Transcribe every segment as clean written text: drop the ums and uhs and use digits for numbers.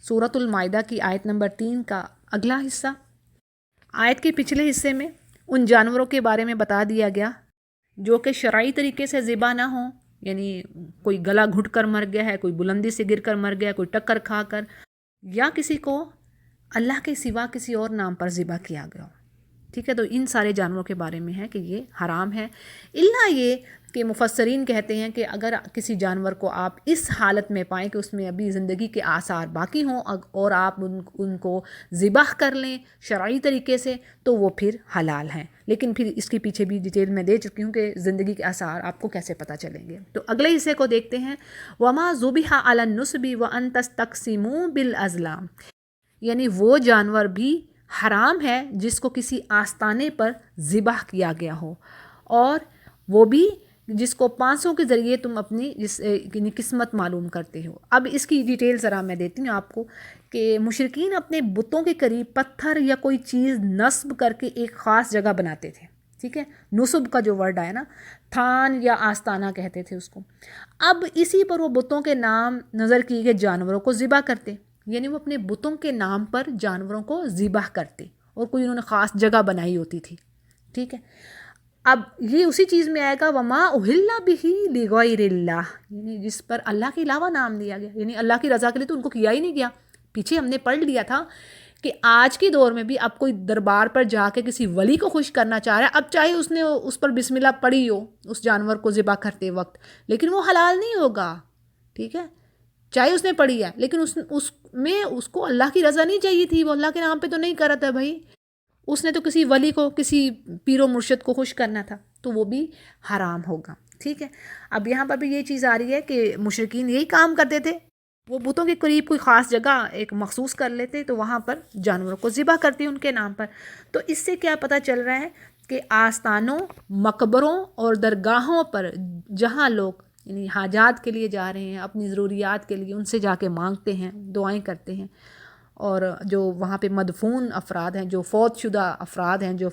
سورۃ المائدہ کی آیت نمبر 3 کا اگلا حصہ۔ آیت کے پچھلے حصے میں ان جانوروں کے بارے میں بتا دیا گیا جو کہ شرعی طریقے سے ذبح نہ ہوں، یعنی کوئی گلا گھٹ کر مر گیا ہے، کوئی بلندی سے گر کر مر گیا، کوئی ٹکر کھا کر، یا کسی کو اللہ کے سوا کسی اور نام پر ذبح کیا گیا ہو۔ ٹھیک ہے، تو ان سارے جانوروں کے بارے میں ہے کہ یہ حرام ہے، الا یہ کہ مفسرین کہتے ہیں کہ اگر کسی جانور کو آپ اس حالت میں پائیں کہ اس میں ابھی زندگی کے آثار باقی ہوں اور آپ ان کو ذبح کر لیں شرعی طریقے سے، تو وہ پھر حلال ہیں، لیکن پھر اس کے پیچھے بھی ڈیٹیل میں دے چکی ہوں کہ زندگی کے آثار آپ کو کیسے پتہ چلیں گے۔ تو اگلے حصے کو دیکھتے ہیں، وَمَا ذُبِحَ عَلَى النُّصْبِ وَأَن تَسْتَقْسِمُوا بِالْأَزْلَامِ، یعنی وہ جانور بھی حرام ہے جس کو کسی آستانے پر ذبح کیا گیا ہو، اور وہ بھی جس کو پانسوں کے ذریعے تم اپنی قسمت معلوم کرتے ہو۔ اب اس کی ڈیٹیل ذرا میں دیتی ہوں آپ کو کہ مشرکین اپنے بتوں کے قریب پتھر یا کوئی چیز نصب کر کے ایک خاص جگہ بناتے تھے۔ ٹھیک ہے، نصب کا جو ورڈ آیا نا، تھان یا آستانہ کہتے تھے اس کو۔ اب اسی پر وہ بتوں کے نام نظر کیے گئے جانوروں کو ذبح کرتے، یعنی وہ اپنے بتوں کے نام پر جانوروں کو ذبح کرتے، اور کوئی انہوں نے خاص جگہ بنائی ہوتی تھی۔ ٹھیک ہے، اب یہ اسی چیز میں آئے گا وما اہل بہ لغیر اللہ، یعنی جس پر اللہ کے علاوہ نام لیا گیا، یعنی اللہ کی رضا کے لیے تو ان کو کیا ہی نہیں گیا۔ پیچھے ہم نے پڑھ لیا تھا کہ آج کے دور میں بھی اب کوئی دربار پر جا کے کسی ولی کو خوش کرنا چاہ رہا ہے، اب چاہے اس نے اس پر بسم اللہ پڑھی ہو اس جانور کو ذبح کرتے وقت، لیکن وہ حلال نہیں ہوگا۔ ٹھیک ہے، چاہے اس نے پڑھی ہے، لیکن اس کو اللہ کی رضا نہیں چاہیے تھی، وہ اللہ کے نام پہ تو نہیں کر رہا تھا بھائی، اس نے تو کسی ولی کو، کسی پیر و مرشد کو خوش کرنا تھا، تو وہ بھی حرام ہوگا۔ ٹھیک ہے، اب یہاں پر بھی یہ چیز آ رہی ہے کہ مشرکین یہی کام کرتے تھے، وہ بتوں کے قریب کوئی خاص جگہ ایک مخصوص کر لیتے تو وہاں پر جانوروں کو ذبح کرتے ان کے نام پر۔ تو اس سے کیا پتہ چل رہا ہے کہ آستانوں، مقبروں اور درگاہوں پر جہاں لوگ یعنی حاجات کے لیے جا رہے ہیں، اپنی ضروریات کے لیے ان سے جا کے مانگتے ہیں، دعائیں کرتے ہیں، اور جو وہاں پہ مدفون افراد ہیں، جو فوت شدہ افراد ہیں، جو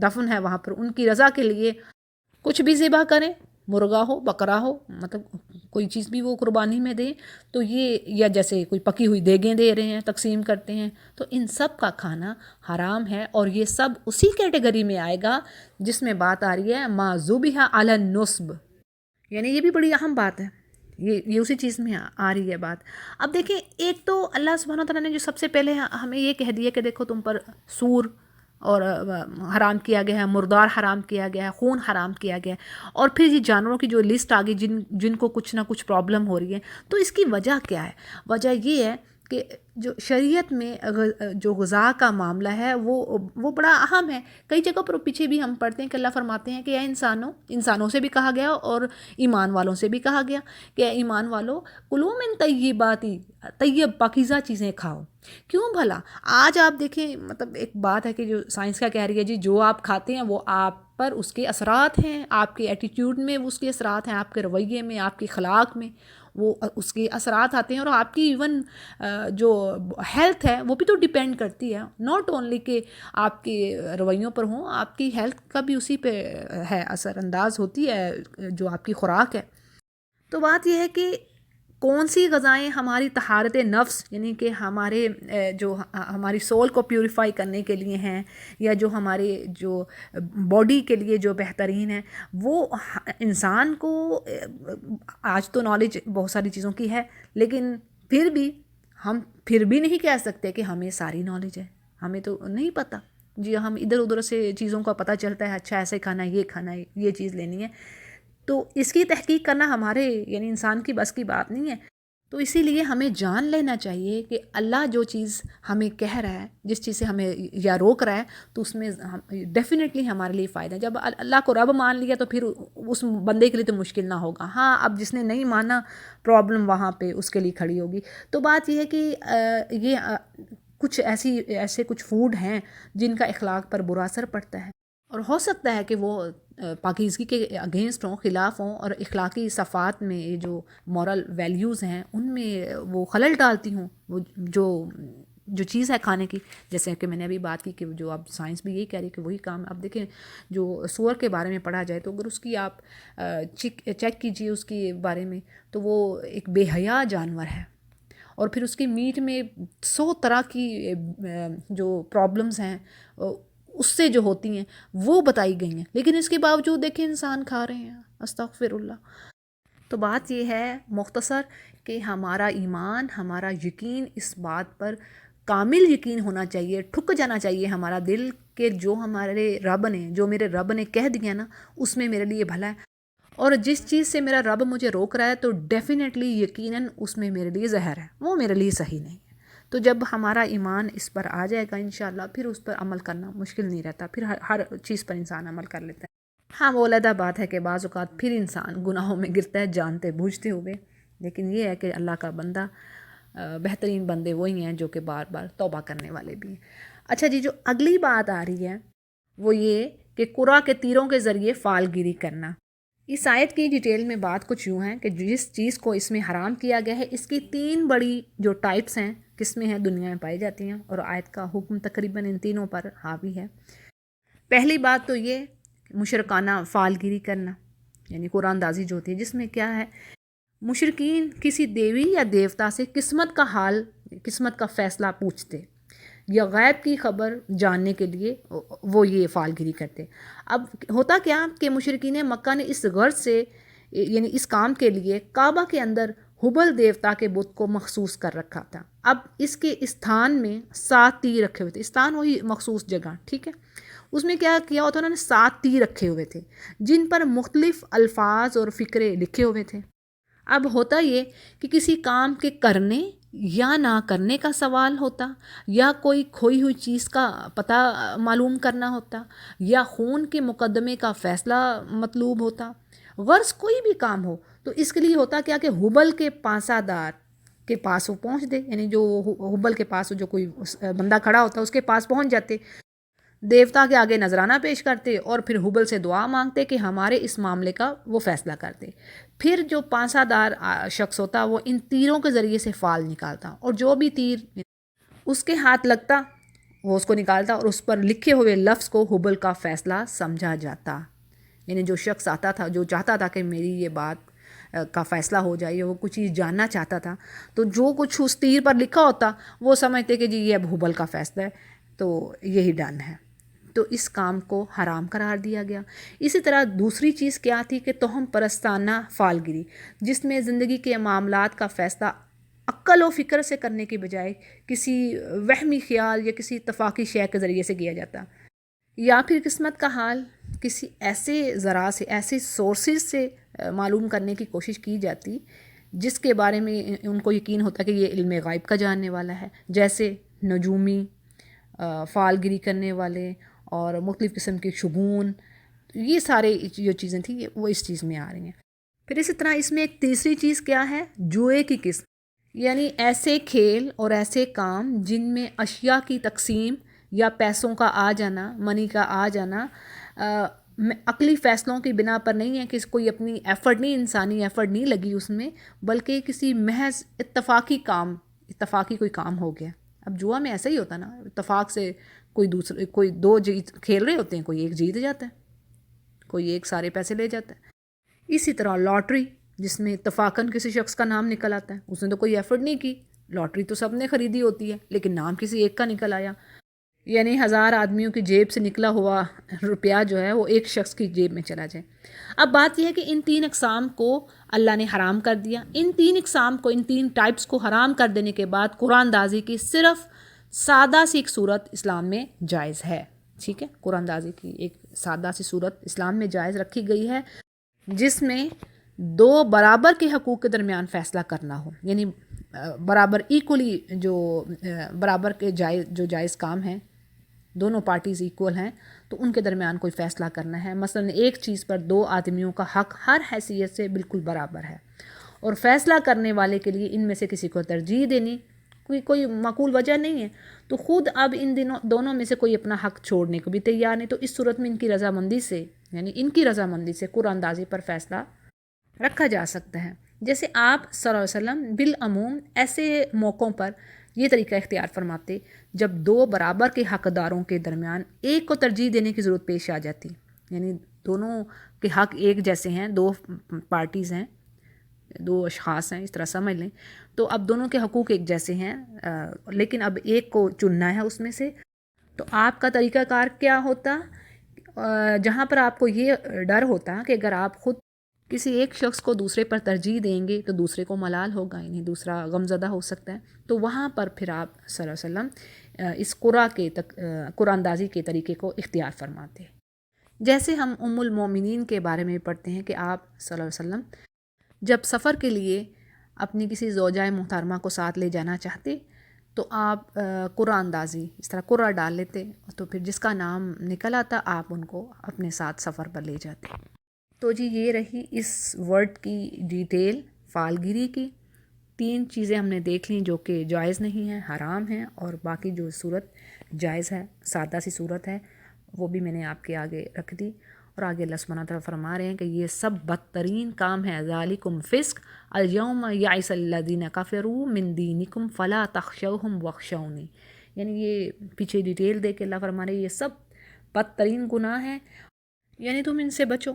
دفن ہے وہاں پر، ان کی رضا کے لیے کچھ بھی ذبح کریں، مرغا ہو، بکرا ہو، مطلب کوئی چیز بھی وہ قربانی میں دیں، تو یہ، یا جیسے کوئی پکی ہوئی دیگیں دے رہے ہیں، تقسیم کرتے ہیں، تو ان سب کا کھانا حرام ہے، اور یہ سب اسی کیٹیگری میں آئے گا جس میں بات آ رہی ہے ما ذبح علی النصب، یعنی یہ بھی بڑی اہم بات ہے، یہ اسی چیز میں آ رہی ہے بات۔ اب دیکھیں، ایک تو اللہ سبحانہ وتعالیٰ نے جو سب سے پہلے ہمیں یہ کہہ دیا کہ دیکھو تم پر سور اور حرام کیا گیا ہے، مردار حرام کیا گیا ہے، خون حرام کیا گیا ہے، اور پھر یہ جانوروں کی جو لسٹ آ گئی جن کو کچھ نہ کچھ پرابلم ہو رہی ہے، تو اس کی وجہ کیا ہے؟ وجہ یہ ہے کہ جو شریعت میں جو غذا کا معاملہ ہے وہ بڑا اہم ہے۔ کئی جگہ پر پیچھے بھی ہم پڑھتے ہیں کہ اللہ فرماتے ہیں کہ اے انسانوں سے بھی کہا گیا اور ایمان والوں سے بھی کہا گیا کہ اے ایمان والو کلوا من طیباتی، طیب پاکیزہ چیزیں کھاؤ۔ کیوں بھلا؟ آج آپ دیکھیں، مطلب ایک بات ہے کہ جو سائنس کا کہہ رہی ہے جی جو آپ کھاتے ہیں وہ آپ پر اس کے اثرات ہیں، آپ کے ایٹیٹیوڈ میں اس کے اثرات ہیں، آپ کے رویے میں، آپ کی اخلاق میں وہ اس کے اثرات آتے ہیں، اور آپ کی ایون جو ہیلتھ ہے وہ بھی تو ڈیپینڈ کرتی ہے، ناٹ اونلی کہ آپ کے رویوں پر ہوں، آپ کی ہیلتھ کا بھی اسی پہ ہے، اثر انداز ہوتی ہے جو آپ کی خوراک ہے۔ تو بات یہ ہے کہ کون سی غذائیں ہماری طہارت نفس، یعنی کہ ہماری سول کو پیوریفائی کرنے کے لیے ہیں، یا جو ہمارے جو باڈی کے لیے جو بہترین ہے، وہ انسان کو آج تو نالج بہت ساری چیزوں کی ہے، لیکن پھر بھی ہم نہیں کہہ سکتے کہ ہمیں ساری نالج ہے، ہمیں تو نہیں پتہ جی، ہم ادھر ادھر سے چیزوں کا پتہ چلتا ہے، اچھا ایسے کھانا ہے، یہ کھانا ہے، یہ چیز لینی ہے، تو اس کی تحقیق کرنا ہمارے یعنی انسان کی بس کی بات نہیں ہے۔ تو اسی لیے ہمیں جان لینا چاہیے کہ اللہ جو چیز ہمیں کہہ رہا ہے، جس چیز سے ہمیں یا روک رہا ہے، تو اس میں ڈیفینیٹلی ہمارے لیے فائدہ ہے۔ جب اللہ کو رب مان لیا تو پھر اس بندے کے لیے تو مشکل نہ ہوگا، ہاں اب جس نے نہیں مانا پرابلم وہاں پہ اس کے لیے کھڑی ہوگی۔ تو بات یہ ہے کہ یہ کچھ ایسے کچھ فوڈ ہیں جن کا اخلاق پر برا اثر پڑتا ہے، اور ہو سکتا ہے کہ وہ پاکیزگی کے اگینسٹ ہوں، خلاف ہوں، اور اخلاقی صفات میں جو مورل ویلیوز ہیں ان میں وہ خلل ڈالتی ہوں، وہ جو چیز ہے کھانے کی، جیسے کہ میں نے ابھی بات کی کہ جو اب سائنس بھی یہی کہہ رہی ہے کہ وہی کام۔ اب دیکھیں، جو سور کے بارے میں پڑھا جائے تو اگر اس کی آپ چیک کیجئے اس کے بارے میں، تو وہ ایک بے حیا جانور ہے، اور پھر اس کی میٹ میں 100 طرح کی جو پرابلمز ہیں اس سے جو ہوتی ہیں وہ بتائی گئی ہیں، لیکن اس کے باوجود دیکھیں انسان کھا رہے ہیں، استغفر اللہ۔ تو بات یہ ہے مختصر کہ ہمارا ایمان، ہمارا یقین اس بات پر کامل یقین ہونا چاہیے، ٹھک جانا چاہیے ہمارا دل کہ جو ہمارے رب نے، جو میرے رب نے کہہ دیا نا، اس میں میرے لیے بھلا ہے، اور جس چیز سے میرا رب مجھے روک رہا ہے تو ڈیفینیٹلی یقیناً اس میں میرے لیے زہر ہے، وہ میرے لیے صحیح نہیں ہے۔ تو جب ہمارا ایمان اس پر آ جائے گا انشاءاللہ، پھر اس پر عمل کرنا مشکل نہیں رہتا، پھر ہر چیز پر انسان عمل کر لیتا ہے۔ ہاں وہ علیحدہ بات ہے کہ بعض اوقات پھر انسان گناہوں میں گرتا ہے جانتے بوجھتے ہوئے، لیکن یہ ہے کہ اللہ کا بندہ، بہترین بندے وہی ہیں جو کہ بار بار توبہ کرنے والے بھی ہیں۔ اچھا جی، جو اگلی بات آ رہی ہے وہ یہ کہ قرآن کے تیروں کے ذریعے فال گیری کرنا۔ اس آیت کی ڈیٹیل میں بات کچھ یوں ہے کہ جس چیز کو اس میں حرام کیا گیا ہے، اس کی 3 بڑی جو ٹائپس ہیں، قسمیں ہیں، دنیا میں پائی جاتی ہیں، اور آیت کا حکم تقریباً ان تینوں پر حاوی ہے۔ پہلی بات تو یہ مشرکانہ فال گیری کرنا، یعنی قرآن اندازی جو ہوتی ہے، جس میں کیا ہے، مشرکین کسی دیوی یا دیوتا سے قسمت کا حال، قسمت کا فیصلہ پوچھتے یا غیب کی خبر جاننے کے لیے وہ یہ فال گیری کرتے۔ اب ہوتا کیا کہ مشرکین مکہ نے اس غرض سے، یعنی اس کام کے لیے کعبہ کے اندر حبل دیوتا کے بت کو مخصوص کر رکھا تھا۔ اب اس کے استھان میں 7 تیر رکھے ہوئے تھے، استھان وہی مخصوص جگہ، ٹھیک ہے، اس میں کیا کیا ہوتا، انہوں نے 7 تیر رکھے ہوئے تھے جن پر مختلف الفاظ اور فقرے لکھے ہوئے تھے۔ اب ہوتا یہ کہ کسی کام کے کرنے یا نہ کرنے کا سوال ہوتا، یا کوئی کھوئی ہوئی چیز کا پتہ معلوم کرنا ہوتا، یا خون کے مقدمے کا فیصلہ مطلوب ہوتا، غرض کوئی بھی کام ہو تو اس کے لیے ہوتا کیا کہ حبل کے پاسہ دار کے پاس وہ پہنچ دے، یعنی جو حبل کے پاس جو کوئی بندہ کھڑا ہوتا اس کے پاس پہنچ جاتے، دیوتا کے آگے نذرانہ پیش کرتے اور پھر حبل سے دعا مانگتے کہ ہمارے اس معاملے کا وہ فیصلہ کرتے۔ پھر جو پانسہ دار شخص ہوتا وہ ان تیروں کے ذریعے سے فال نکالتا، اور جو بھی تیر اس کے ہاتھ لگتا وہ اس کو نکالتا، اور اس پر لکھے ہوئے لفظ کو حبل کا فیصلہ سمجھا جاتا۔ یعنی جو شخص آتا تھا، جو چاہتا تھا کہ میری یہ بات کا فیصلہ ہو جائے، وہ کچھ چیز جاننا چاہتا تھا، تو جو کچھ اس تیر پر لکھا ہوتا وہ سمجھتے کہ جی یہ اب حبل کا فیصلہ ہے، تو یہی ڈن ہے، تو اس کام کو حرام قرار دیا گیا۔ اسی طرح دوسری چیز کیا تھی کہ توہم پرستانہ فال گیری، جس میں زندگی کے معاملات کا فیصلہ عقل و فکر سے کرنے کی بجائے کسی وہمی خیال یا کسی اتفاقی شے کے ذریعے سے کیا جاتا، یا پھر قسمت کا حال کسی ایسے ذرا سے، ایسے سورسز سے معلوم کرنے کی کوشش کی جاتی جس کے بارے میں ان کو یقین ہوتا کہ یہ علم غائب کا جاننے والا ہے، جیسے نجومی، فال گیری کرنے والے، اور مختلف قسم کے شگون، یہ سارے جو چیزیں تھیں وہ اس چیز میں آ رہی ہیں۔ پھر اسی طرح اس میں ایک تیسری چیز کیا ہے، جوئے کی قسم، یعنی ایسے کھیل اور ایسے کام جن میں اشیاء کی تقسیم یا پیسوں کا آ جانا، منی کا آ جانا عقلی فیصلوں کی بنا پر نہیں ہے، کہ کوئی اپنی ایفرٹ نہیں، انسانی ایفرٹ نہیں لگی اس میں، بلکہ کسی محض اتفاقی کام، اتفاقی کوئی کام ہو گیا۔ اب جوا میں ایسا ہی ہوتا نا، اتفاق سے کوئی 2 کھیل رہے ہوتے ہیں، کوئی ایک جیت جاتا ہے، کوئی ایک سارے پیسے لے جاتا ہے۔ اسی طرح لاٹری، جس میں اتفاقاً کسی شخص کا نام نکل آتا ہے، اس نے تو کوئی ایفرٹ نہیں کی، لاٹری تو سب نے خریدی ہوتی ہے لیکن نام کسی ایک کا نکل آیا، یعنی 1000 آدمیوں کی جیب سے نکلا ہوا روپیہ جو ہے وہ ایک شخص کی جیب میں چلا جائے۔ اب بات یہ ہے کہ ان 3 اقسام کو اللہ نے حرام کر دیا۔ ان 3 اقسام کو، ان 3 ٹائپس کو حرام کر دینے کے بعد قرآن اندازی کی صرف سادہ سی ایک صورت اسلام میں جائز ہے، ٹھیک ہے، قرآن اندازی کی ایک سادہ سی صورت اسلام میں جائز رکھی گئی ہے، جس میں 2 برابر کے حقوق کے درمیان فیصلہ کرنا ہو، یعنی برابر ایکولی، جو برابر کے جائز کام ہیں، دونوں پارٹیز ایکول ہیں تو ان کے درمیان کوئی فیصلہ کرنا ہے۔ مثلا ایک چیز پر 2 آدمیوں کا حق ہر حیثیت سے بالکل برابر ہے، اور فیصلہ کرنے والے کے لیے ان میں سے کسی کو ترجیح دینی کوئی معقول وجہ نہیں ہے، تو خود اب ان دونوں میں سے کوئی اپنا حق چھوڑنے کو بھی تیار نہیں، تو اس صورت میں ان کی رضامندی سے، یعنی ان کی رضامندی سے قرآن اندازی پر فیصلہ رکھا جا سکتا ہے۔ جیسے آپ صلی اللہ علیہ وسلم بالعموم ایسے موقعوں پر یہ طریقہ اختیار فرماتے جب 2 برابر کے حقداروں کے درمیان ایک کو ترجیح دینے کی ضرورت پیش آ جاتی، یعنی دونوں کے حق ایک جیسے ہیں، 2 پارٹیز ہیں، دو اشخاص ہیں، اس طرح سمجھ لیں. تو اب دونوں کے حقوق ایک جیسے ہیں، لیکن اب ایک کو چننا ہے اس میں سے. تو آپ کا طریقہ کار کیا ہوتا؟ جہاں پر آپ کو یہ ڈر ہوتا کہ اگر آپ خود کسی ایک شخص کو دوسرے پر ترجیح دیں گے تو دوسرے کو ملال ہوگا، یعنی دوسرا غمزدہ ہو سکتا ہے. تو وہاں پر پھر آپ صلی اللہ علیہ وسلم اس قرآن اندازی کے طریقے کو اختیار فرماتے ہیں. جیسے ہم ام المومنین کے بارے میں پڑھتے ہیں کہ آپ صلی اللہ علیہ وسلم جب سفر کے لیے اپنی کسی زوجہ محترمہ کو ساتھ لے جانا چاہتے تو آپ قرآن اندازی اس طرح قرآن ڈال لیتے، تو پھر جس کا نام نکل آتا آپ ان کو اپنے ساتھ سفر پر لے جاتے. تو جی یہ رہی اس ورڈ کی ڈیٹیل فالگیری کی. 3 چیزیں ہم نے دیکھ لیں جو کہ جائز نہیں ہیں، حرام ہیں، اور باقی جو صورت جائز ہے، سادہ سی صورت ہے، وہ بھی میں نے آپ کے آگے رکھ دی. اور آگے اللہ سبحانہ تعالیٰ فرما رہے ہیں کہ یہ سب بدترین کام ہے. ذالکم فسق الیوم یئس الذین کفروا من دینکم فلا تخشوہم واخشونی. یعنی یہ پیچھے ڈیٹیل دے کے اللہ فرما رہے ہیں یہ سب بدترین گناہ ہیں، یعنی تم ان سے بچو.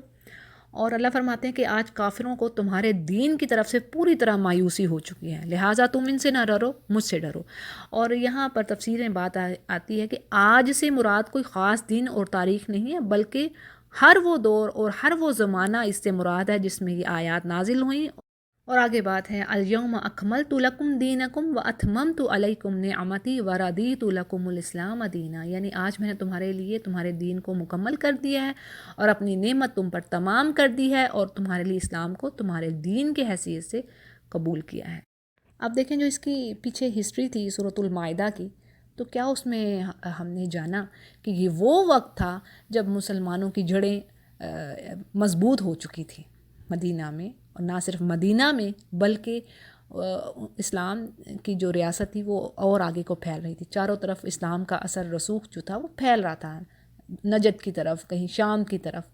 اور اللہ فرماتے ہیں کہ آج کافروں کو تمہارے دین کی طرف سے پوری طرح مایوسی ہو چکی ہے، لہٰذا تم ان سے نہ ڈرو، مجھ سے ڈرو. اور یہاں پر تفسیر میں بات آتی ہے کہ آج سے مراد کوئی خاص دن اور تاریخ نہیں ہے، بلکہ ہر وہ دور اور ہر وہ زمانہ اس سے مراد ہے جس میں یہ آیات نازل ہوئیں. اور آگے بات ہے الیوم اکملت لکم دینکم واتممت علیکم نعمتی ورضیت لکم الاسلام دینا. یعنی آج میں نے تمہارے لیے تمہارے دین کو مکمل کر دیا ہے اور اپنی نعمت تم پر تمام کر دی ہے، اور تمہارے لیے اسلام کو تمہارے دین کے حیثیت سے قبول کیا ہے. اب دیکھیں جو اس کی پیچھے ہسٹری تھی سورۃ المائدہ کی، تو کیا اس میں ہم نے جانا کہ یہ وہ وقت تھا جب مسلمانوں کی جڑیں مضبوط ہو چکی تھی مدینہ میں، اور نہ صرف مدینہ میں بلکہ اسلام کی جو ریاست تھی وہ اور آگے کو پھیل رہی تھی. چاروں طرف اسلام کا اثر رسوخ جو تھا وہ پھیل رہا تھا، نجد کی طرف، کہیں شام کی طرف،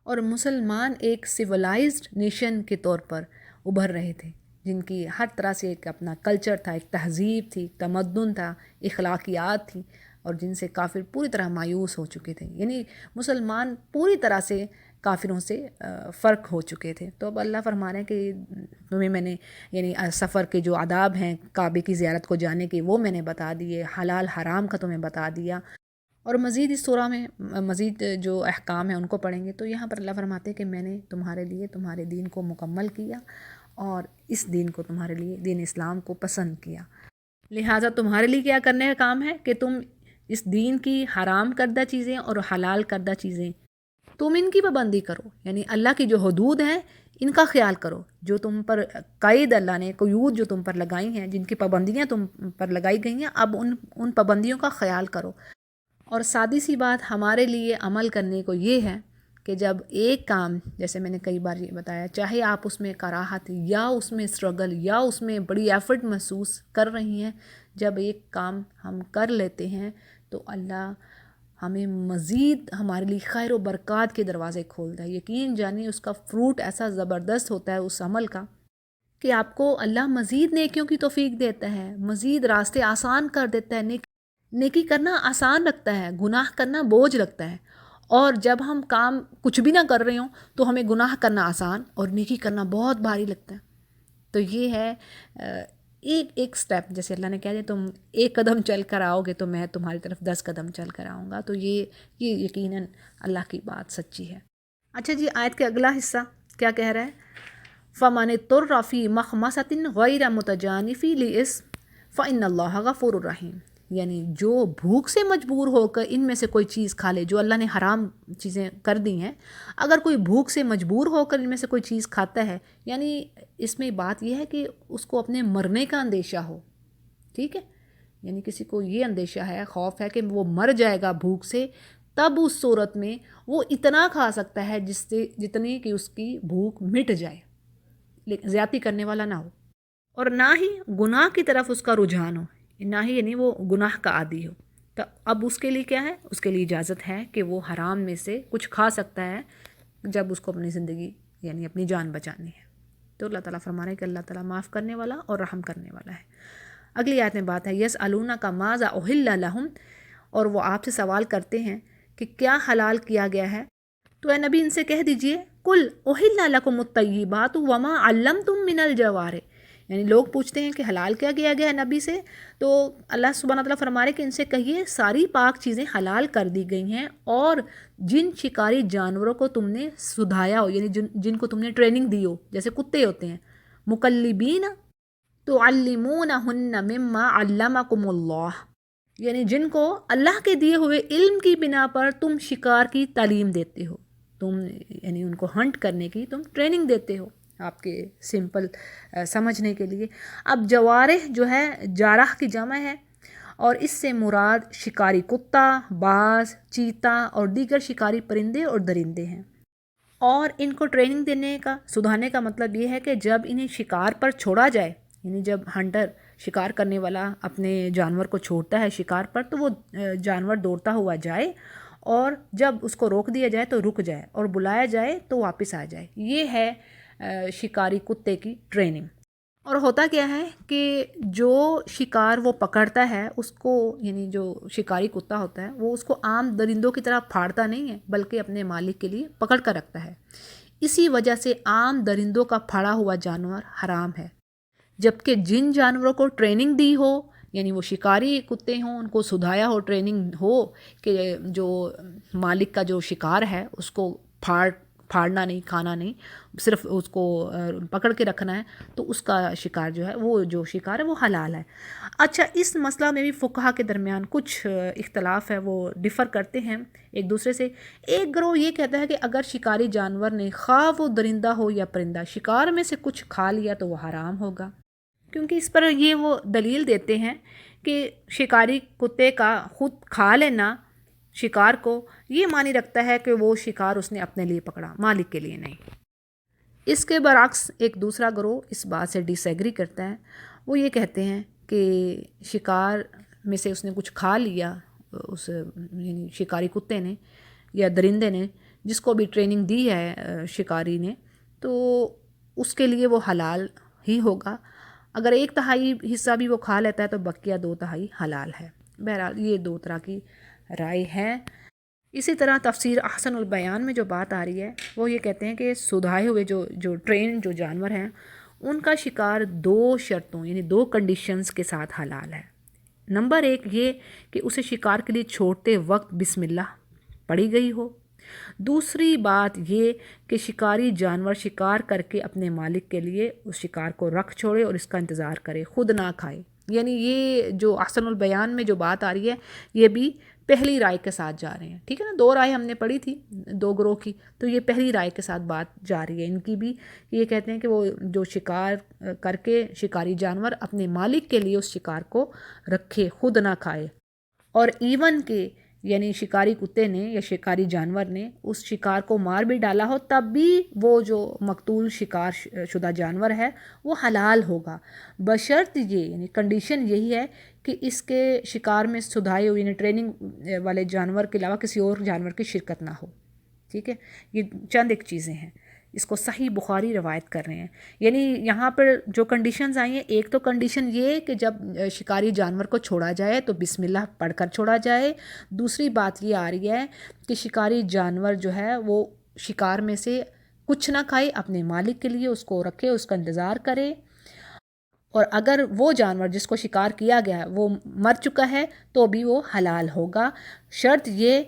اور مسلمان ایک سیولائزڈ نیشن کے طور پر ابھر رہے تھے، جن کی ہر طرح سے ایک اپنا کلچر تھا، ایک تہذیب تھی، تمدن تھا، اخلاقیات تھی، اور جن سے کافر پوری طرح مایوس ہو چکے تھے. یعنی مسلمان پوری طرح سے کافروں سے فرق ہو چکے تھے. تو اب اللہ فرما رہے ہیں کہ تمہیں میں نے یعنی سفر کے جو آداب ہیں کعبے کی زیارت کو جانے کے وہ میں نے بتا دیے، حلال حرام کا تمہیں بتا دیا. اور مزید اس سورہ میں مزید جو احکام ہیں ان کو پڑھیں گے تو یہاں پر اللہ فرماتے ہیں کہ میں نے تمہارے لیے تمہارے دین کو مکمل کیا اور اس دین کو تمہارے لیے دین اسلام کو پسند کیا. لہٰذا تمہارے لیے کیا کرنے کا کام ہے کہ تم اس دین کی حرام کردہ چیزیں اور حلال کردہ چیزیں تم ان کی پابندی کرو، یعنی اللہ کی جو حدود ہیں ان کا خیال کرو، جو تم پر قید اللہ نے قیود جو تم پر لگائی ہیں، جن کی پابندیاں تم پر لگائی گئی ہیں، اب ان پابندیوں کا خیال کرو. اور سادی سی بات ہمارے لیے عمل کرنے کو یہ ہے کہ جب ایک کام، جیسے میں نے کئی بار یہ بتایا، چاہے آپ اس میں کراہت یا اس میں اسٹرگل یا اس میں بڑی ایفرٹ محسوس کر رہی ہیں، جب ایک کام ہم کر لیتے ہیں تو اللہ ہمیں مزید ہمارے لیے خیر و برکات کے دروازے کھولتا ہے. یقین جانیں اس کا فروٹ ایسا زبردست ہوتا ہے اس عمل کا کہ آپ کو اللہ مزید نیکیوں کی توفیق دیتا ہے، مزید راستے آسان کر دیتا ہے. نیکی کرنا آسان لگتا ہے، گناہ کرنا بوجھ لگتا ہے. اور جب ہم کام کچھ بھی نہ کر رہے ہوں تو ہمیں گناہ کرنا آسان اور نیکی کرنا بہت بھاری لگتا ہے. تو یہ ہے ایک سٹیپ، جیسے اللہ نے کہا ہے تم ایک قدم چل کر آؤ گے تو میں تمہاری طرف 10 قدم چل کر آؤں گا. تو یہ یقیناً اللہ کی بات سچی ہے. اچھا جی، آیت کے اگلا حصہ کیا کہہ رہا ہے؟ فَمَنِ اضْطُرَّ فِي مَخْمَصَةٍ غَيْرَ مُتَجَانِفٍ لِإِثْمٍ فَإِنَّ اللَّهَ غَفُورٌ رَحِيمٌ. یعنی جو بھوک سے مجبور ہو کر ان میں سے کوئی چیز کھا لے، جو اللہ نے حرام چیزیں کر دی ہیں، اگر کوئی بھوک سے مجبور ہو کر ان میں سے کوئی چیز کھاتا ہے، یعنی اس میں بات یہ ہے کہ اس کو اپنے مرنے کا اندیشہ ہو، ٹھیک ہے، یعنی کسی کو یہ اندیشہ ہے، خوف ہے کہ وہ مر جائے گا بھوک سے، تب اس صورت میں وہ اتنا کھا سکتا ہے جس سے جتنی کہ اس کی بھوک مٹ جائے، لیکن زیادتی کرنے والا نہ ہو، اور نہ ہی گناہ کی طرف اس کا رجحان ہو، نہ ہی یعنی وہ گناہ کا عادی ہو. تو اب اس کے لیے کیا ہے؟ اس کے لیے اجازت ہے کہ وہ حرام میں سے کچھ کھا سکتا ہے جب اس کو اپنی زندگی یعنی اپنی جان بچانی ہے. تو اللہ تعالیٰ فرما رہے ہیں کہ اللہ تعالیٰ معاف کرنے والا اور رحم کرنے والا ہے. اگلی آیت میں بات ہے یسألونک ماذا احل لہم، اور وہ آپ سے سوال کرتے ہیں کہ کیا حلال کیا گیا ہے. تو اے نبی ان سے کہہ دیجئے کل احل لکم الطیبات وما علمتم من الجوارح، یعنی لوگ پوچھتے ہیں کہ حلال کیا کیا گیا ہے نبی سے، تو اللہ سبحانہ تعالیٰ فرما رہے کہ ان سے کہیے ساری پاک چیزیں حلال کر دی گئی ہیں، اور جن شکاری جانوروں کو تم نے سدھایا ہو، یعنی جن کو تم نے ٹریننگ دی ہو، جیسے کتے ہوتے ہیں، مکلبین تعلمونہن مما علمکم اللہ، یعنی جن کو اللہ کے دیے ہوئے علم کی بنا پر تم شکار کی تعلیم دیتے ہو، تم یعنی ان کو ہنٹ کرنے کی تم ٹریننگ دیتے ہو، آپ کے سمپل سمجھنے کے لیے۔ اب جوارح جو ہے جارح کی جمع ہے، اور اس سے مراد شکاری کتا، باز، چیتا اور دیگر شکاری پرندے اور درندے ہیں۔ اور ان کو ٹریننگ دینے کا، سدھانے کا مطلب یہ ہے کہ جب انہیں شکار پر چھوڑا جائے، یعنی جب ہنٹر شکار کرنے والا اپنے جانور کو چھوڑتا ہے شکار پر، تو وہ جانور دوڑتا ہوا جائے، اور جب اس کو روک دیا جائے تو رک جائے، اور بلایا جائے تو واپس آ جائے۔ یہ ہے شکاری کتے کی ٹریننگ۔ اور ہوتا کیا ہے کہ جو شکار وہ پکڑتا ہے اس کو، یعنی جو شکاری کتا ہوتا ہے وہ اس کو عام درندوں کی طرح پھاڑتا نہیں ہے، بلکہ اپنے مالک کے لیے پکڑ کر رکھتا ہے۔ اسی وجہ سے عام درندوں کا پھڑا ہوا جانور حرام ہے، جبکہ جن جانوروں کو ٹریننگ دی ہو، یعنی وہ شکاری کتے ہوں، ان کو سدھایا ہو، ٹریننگ ہو کہ جو مالک کا جو شکار ہے اس کو پھاڑنا نہیں، کھانا نہیں، صرف اس کو پکڑ کے رکھنا ہے، تو اس کا شکار جو ہے، وہ جو شکار ہے وہ حلال ہے۔ اچھا، اس مسئلہ میں بھی فقہا کے درمیان کچھ اختلاف ہے، وہ ڈیفر کرتے ہیں ایک دوسرے سے۔ ایک گروہ یہ کہتا ہے کہ اگر شکاری جانور نے، خواہ وہ درندہ ہو یا پرندہ، شکار میں سے کچھ کھا لیا تو وہ حرام ہوگا، کیونکہ اس پر یہ وہ دلیل دیتے ہیں کہ شکاری کتے کا خود کھا لینا شکار کو یہ معنی رکھتا ہے کہ وہ شکار اس نے اپنے لیے پکڑا، مالک کے لیے نہیں۔ اس کے برعکس ایک دوسرا گروہ اس بات سے ڈس ایگری کرتا ہے، وہ یہ کہتے ہیں کہ شکار میں سے اس نے کچھ کھا لیا، اس یعنی شکاری کتے نے یا درندے نے، جس کو بھی ٹریننگ دی ہے شکاری نے، تو اس کے لیے وہ حلال ہی ہوگا۔ اگر 1/3 حصہ بھی وہ کھا لیتا ہے تو بقیہ 2/3 حلال ہے۔ بہرحال یہ دو طرح کی رائے ہے۔ اسی طرح تفسیر احسن البیان میں جو بات آ رہی ہے وہ یہ کہتے ہیں کہ سدھائے ہوئے جو ٹرین جو جانور ہیں ان کا شکار 2 شرطوں یعنی 2 کنڈیشنز کے ساتھ حلال ہے۔ نمبر 1 یہ کہ اسے شکار کے لیے چھوڑتے وقت بسم اللہ پڑھی گئی ہو۔ دوسری بات یہ کہ شکاری جانور شکار کر کے اپنے مالک کے لیے اس شکار کو رکھ چھوڑے اور اس کا انتظار کرے، خود نہ کھائے۔ یعنی یہ جو احسن البیان میں جو بات آ رہی ہے یہ بھی پہلی رائے کے ساتھ جا رہے ہیں، ٹھیک ہے نا، 2 رائے ہم نے پڑھی تھی 2 گروہ کی، تو یہ پہلی رائے کے ساتھ بات جا رہی ہے ان کی بھی۔ یہ کہتے ہیں کہ وہ جو شکار کر کے شکاری جانور اپنے مالک کے لیے اس شکار کو رکھے، خود نہ کھائے، اور ایون کہ یعنی شکاری کتے نے یا شکاری جانور نے اس شکار کو مار بھی ڈالا ہو تب بھی وہ جو مقتول شکار شدہ جانور ہے وہ حلال ہوگا، بشرط یہ یعنی کنڈیشن یہی ہے کہ اس کے شکار میں سدھائے ہوئے یعنی ٹریننگ والے جانور کے علاوہ کسی اور جانور کی شرکت نہ ہو، ٹھیک ہے۔ یہ چند ایک چیزیں ہیں، اس کو صحیح بخاری روایت کر رہے ہیں۔ یعنی یہاں پر جو کنڈیشنز آئی ہیں، ایک تو کنڈیشن یہ کہ جب شکاری جانور کو چھوڑا جائے تو بسم اللہ پڑھ کر چھوڑا جائے۔ دوسری بات یہ آ رہی ہے کہ شکاری جانور جو ہے وہ شکار میں سے کچھ نہ کھائے، اپنے مالک کے لیے اس کو رکھے، اس کا انتظار کرے، اور اگر وہ جانور جس کو شکار کیا گیا ہے وہ مر چکا ہے تو بھی وہ حلال ہوگا، شرط یہ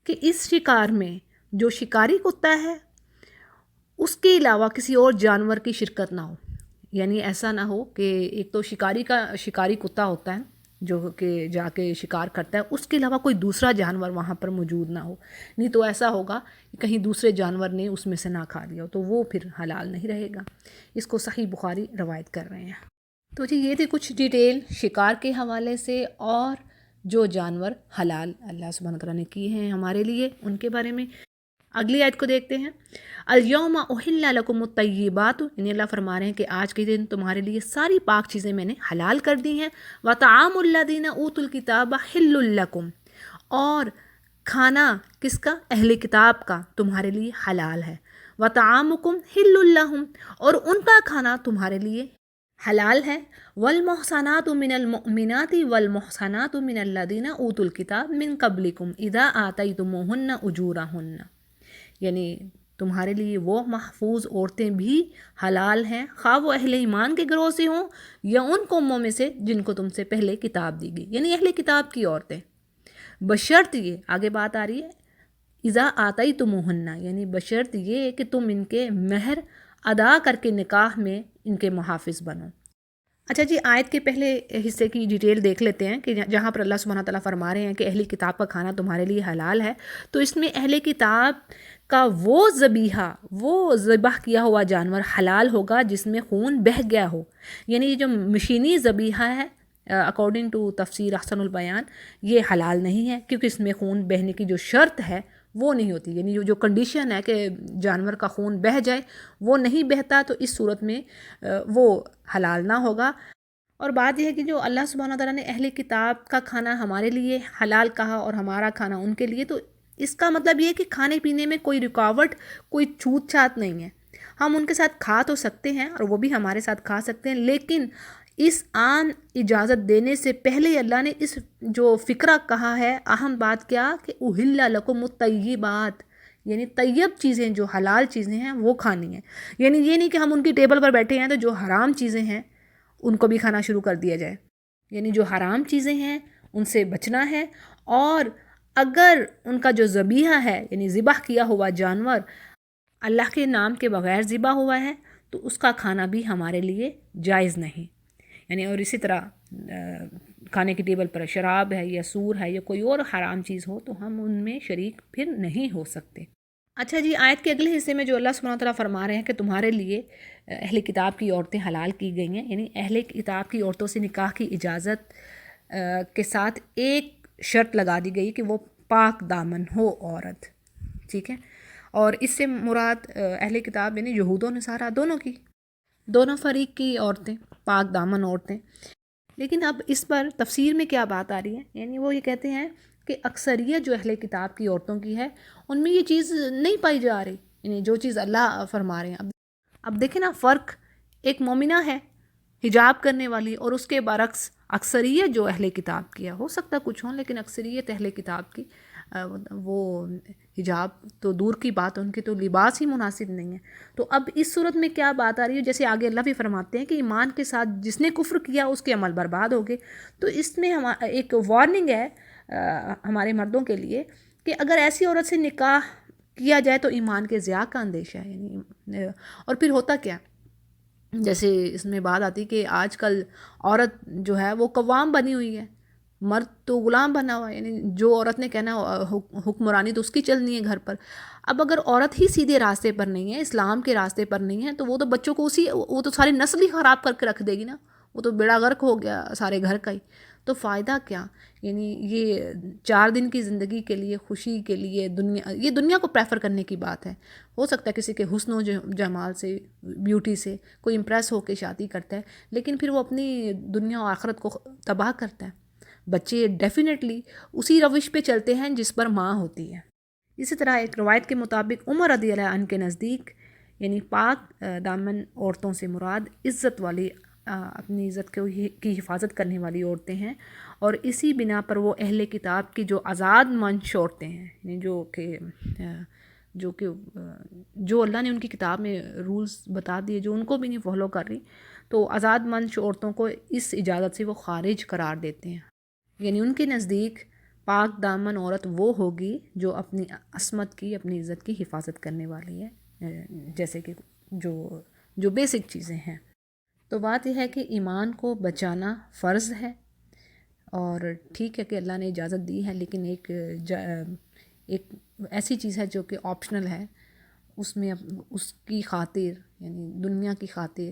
کہ اس شکار میں جو شکاری کتا ہے اس کے علاوہ کسی اور جانور کی شرکت نہ ہو۔ یعنی ایسا نہ ہو کہ ایک تو شکاری کتا ہوتا ہے جو کہ جا کے شکار کرتا ہے، اس کے علاوہ کوئی دوسرا جانور وہاں پر موجود نہ ہو، نہیں تو ایسا ہوگا کہ کہیں دوسرے جانور نے اس میں سے نہ کھا لیا ہو تو وہ پھر حلال نہیں رہے گا۔ اس کو صحیح بخاری روایت کر رہے ہیں۔ تو جی یہ تھی کچھ ڈیٹیل شکار کے حوالے سے، اور جو جانور حلال اللہ سبحانہ تعالیٰ نے کیے ہیں ہمارے لیے ان کے بارے میں۔ اگلی آیت کو دیکھتے ہیں۔ الیوم احل لکم الطیبات، یعنی اللہ فرما رہے ہیں کہ آج کے دن تمہارے لیے ساری پاک چیزیں میں نے حلال کر دی ہیں۔ وطعام الذین اوتوا الکتاب حل لکم، اور کھانا کس کا؟ اہل کتاب کا تمہارے لیے حلال ہے۔ وطعامکم حل لہم، اور ان کا کھانا تمہارے لیے حلال ہے۔ والمحصنات من المؤمنات والمحصنات من الذین اوتوا الکتاب من قبلکم اذا آتیتموہن اجورہن، یعنی تمہارے لیے وہ محفوظ عورتیں بھی حلال ہیں، خواہ وہ اہل ایمان کے گروہ سے ہوں یا ان قوموں میں سے جن کو تم سے پہلے کتاب دی گئی، یعنی اہل کتاب کی عورتیں، بشرط یہ آگے بات آ رہی ہے اذا آتیتموہن، یعنی بشرط یہ کہ تم ان کے مہر ادا کر کے نکاح میں ان کے محافظ بنو۔ اچھا جی، آیت کے پہلے حصے کی ڈیٹیل دیکھ لیتے ہیں کہ جہاں پر اللہ سبحانہ تعالیٰ فرما رہے ہیں کہ اہلی کتاب کا کھانا تمہارے لیے حلال ہے، تو اس میں اہل کتاب کا وہ ذبیحہ، وہ ذبح کیا ہوا جانور حلال ہوگا جس میں خون بہہ گیا ہو، یعنی یہ جو مشینی ذبیحہ ہے اکارڈنگ ٹو تفسیر احسن البیان یہ حلال نہیں ہے، کیونکہ اس میں خون بہنے کی جو شرط ہے وہ نہیں ہوتی، یعنی جو کنڈیشن ہے کہ جانور کا خون بہہ جائے وہ نہیں بہتا، تو اس صورت میں وہ حلال نہ ہوگا۔ اور بات یہ ہے کہ جو اللہ سبحانہ تعالیٰ نے اہل کتاب کا کھانا ہمارے لیے حلال کہا اور ہمارا کھانا ان کے لیے، تو اس کا مطلب یہ ہے کہ کھانے پینے میں کوئی رکاوٹ، کوئی چھوت چھات نہیں ہے، ہم ان کے ساتھ کھا تو سکتے ہیں اور وہ بھی ہمارے ساتھ کھا سکتے ہیں، لیکن اس عام اجازت دینے سے پہلے اللہ نے اس جو فقرہ کہا ہے، اہم بات کیا کہ احل لکم الطیبات، یعنی طیب چیزیں جو حلال چیزیں ہیں وہ کھانی ہیں، یعنی یہ نہیں کہ ہم ان کی ٹیبل پر بیٹھے ہیں تو جو حرام چیزیں ہیں ان کو بھی کھانا شروع کر دیا جائے، یعنی جو حرام چیزیں ہیں ان سے بچنا ہے، اور اگر ان کا جو ذبیحہ ہے یعنی ذبح کیا ہوا جانور اللہ کے نام کے بغیر ذبح ہوا ہے تو اس کا کھانا بھی ہمارے لیے جائز نہیں، یعنی اور اسی طرح کھانے کی ٹیبل پر شراب ہے یا سور ہے یا کوئی اور حرام چیز ہو تو ہم ان میں شریک پھر نہیں ہو سکتے۔ اچھا جی، آیت کے اگلے حصے میں جو اللہ سبحانہ تعالیٰ فرما رہے ہیں کہ تمہارے لیے اہل کتاب کی عورتیں حلال کی گئی ہیں، یعنی اہل کتاب کی عورتوں سے نکاح کی اجازت کے ساتھ ایک شرط لگا دی گئی کہ وہ پاک دامن ہو عورت، ٹھیک ہے، اور اس سے مراد اہل کتاب یعنی یہود و نصارہ دونوں فریق کی عورتیں، پاک دامن عورتیں۔ لیکن اب اس پر تفسیر میں کیا بات آ رہی ہے، یعنی وہ یہ کہتے ہیں کہ اکثریت جو اہل کتاب کی عورتوں کی ہے ان میں یہ چیز نہیں پائی جا رہی، یعنی جو چیز اللہ فرما رہے ہیں۔ اب دیکھیں نا فرق، ایک مومنہ ہے حجاب کرنے والی اور اس کے برعکس اکثریت جو اہل کتاب کی ہے، ہو سکتا کچھ ہوں لیکن اکثریت اہل کتاب کی وہ حجاب تو دور کی بات، ان کے تو لباس ہی مناسب نہیں ہے۔ تو اب اس صورت میں کیا بات آ رہی ہے، جیسے آگے اللہ بھی فرماتے ہیں کہ ایمان کے ساتھ جس نے کفر کیا اس کے عمل برباد ہو گئے، تو اس میں ایک وارننگ ہے ہمارے مردوں کے لیے کہ اگر ایسی عورت سے نکاح کیا جائے تو ایمان کے ضیاع کا اندیشہ ہے، یعنی اور پھر ہوتا کیا، جیسے اس میں بات آتی کہ آج کل عورت جو ہے وہ قوام بنی ہوئی ہے، مرد تو غلام بنا ہوا ہے، یعنی جو عورت نے کہنا حکمرانی تو اس کی چلنی ہے گھر پر۔ اب اگر عورت ہی سیدھے راستے پر نہیں ہے، اسلام کے راستے پر نہیں ہے، تو وہ تو بچوں کو وہ تو ساری نسل ہی خراب کر کے رکھ دے گی نا، وہ تو بیڑا غرق ہو گیا سارے گھر کا ہی، تو فائدہ کیا؟ یعنی یہ 4 دن کی زندگی کے لیے، خوشی کے لیے یہ دنیا کو پریفر کرنے کی بات ہے۔ ہو سکتا ہے کسی کے حسن و جمال سے، بیوٹی سے کوئی امپریس ہو کے شادی کرتا ہے، لیکن پھر وہ اپنی دنیا و آخرت کو تباہ کرتا ہے۔ بچے ڈیفینیٹلی اسی روش پہ چلتے ہیں جس پر ماں ہوتی ہے۔ اسی طرح ایک روایت کے مطابق عمر رضی اللہ عنہ کے نزدیک یعنی پاک دامن عورتوں سے مراد عزت والی، اپنی عزت کی حفاظت کرنے والی عورتیں ہیں، اور اسی بنا پر وہ اہل کتاب کی جو آزاد منش عورتیں ہیں، یعنی جو اللہ نے ان کی کتاب میں رولز بتا دیے جو ان کو بھی نہیں فالو کر رہی، تو آزاد منش عورتوں کو اس اجازت سے وہ خارج قرار دیتے ہیں، یعنی ان کے نزدیک پاک دامن عورت وہ ہوگی جو اپنی عصمت کی، اپنی عزت کی حفاظت کرنے والی ہے، جیسے کہ جو بیسک چیزیں ہیں۔ تو بات یہ ہے کہ ایمان کو بچانا فرض ہے، اور ٹھیک ہے کہ اللہ نے اجازت دی ہے، لیکن ایک ایسی چیز ہے جو کہ آپشنل ہے، اس میں اس کی خاطر یعنی دنیا کی خاطر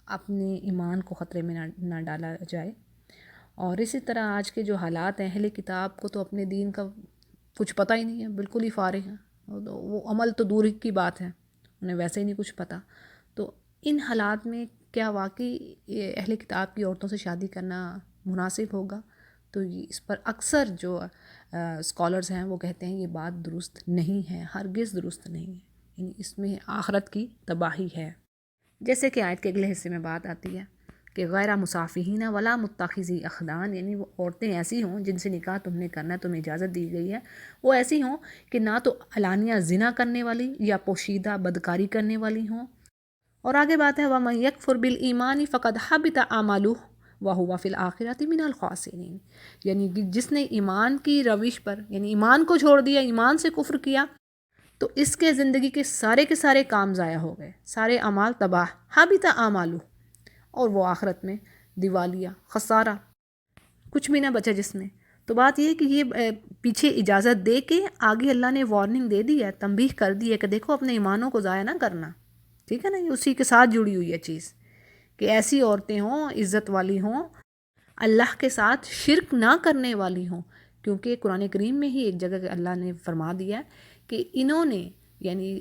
اپنے ایمان کو خطرے میں نہ ڈالا جائے۔ اور اسی طرح آج کے جو حالات ہیں، اہل کتاب کو تو اپنے دین کا کچھ پتہ ہی نہیں ہے، بالکل ہی فارغ ہیں، وہ عمل تو دور کی بات ہے، انہیں ویسے ہی نہیں کچھ پتہ۔ تو ان حالات میں کیا واقعی اہل کتاب کی عورتوں سے شادی کرنا مناسب ہوگا؟ تو اس پر اکثر جو اسکالرز ہیں وہ کہتے ہیں یہ بات درست نہیں ہے، ہرگز درست نہیں ہے، یعنی اس میں آخرت کی تباہی ہے، جیسے کہ آیت کے اگلے حصے میں بات آتی ہے کہ غیر مصافحین ولا متخذی اخدان، یعنی وہ عورتیں ایسی ہوں جن سے نکاح تم نے کرنا ہے، تمہیں اجازت دی گئی ہے، وہ ایسی ہوں کہ نہ تو علانیہ زنا کرنے والی یا پوشیدہ بدکاری کرنے والی ہوں۔ اور آگے بات ہے وَمَن يَكْفُرْ بِالْإِيمَانِ فَقَدْ حَبِطَ عَمَلُهُ وَهُوَ فِي الْآخِرَةِ مِنَ الْخَاسِرِينَ، یعنی کہ جس نے ایمان کی روش پر، یعنی ایمان کو چھوڑ دیا، ایمان سے کفر کیا، تو اس کے زندگی کے سارے کام ضائع ہو گئے، سارے اعمال تباہ، حَبِطَ عَمَلُهُ، اور وہ آخرت میں دیوالیہ، خسارہ، کچھ بھی نہ بچا جس میں۔ تو بات یہ ہے کہ یہ پیچھے اجازت دے کے آگے اللہ نے وارننگ دے دی ہے، تنبیہ کر دی ہے کہ دیکھو اپنے ایمانوں کو ضائع نہ کرنا، ٹھیک ہے نا، یہ اسی کے ساتھ جڑی ہوئی ہے چیز کہ ایسی عورتیں ہوں، عزت والی ہوں، اللہ کے ساتھ شرک نہ کرنے والی ہوں، کیونکہ قرآن کریم میں ہی ایک جگہ اللہ نے فرما دیا ہے کہ انہوں نے، یعنی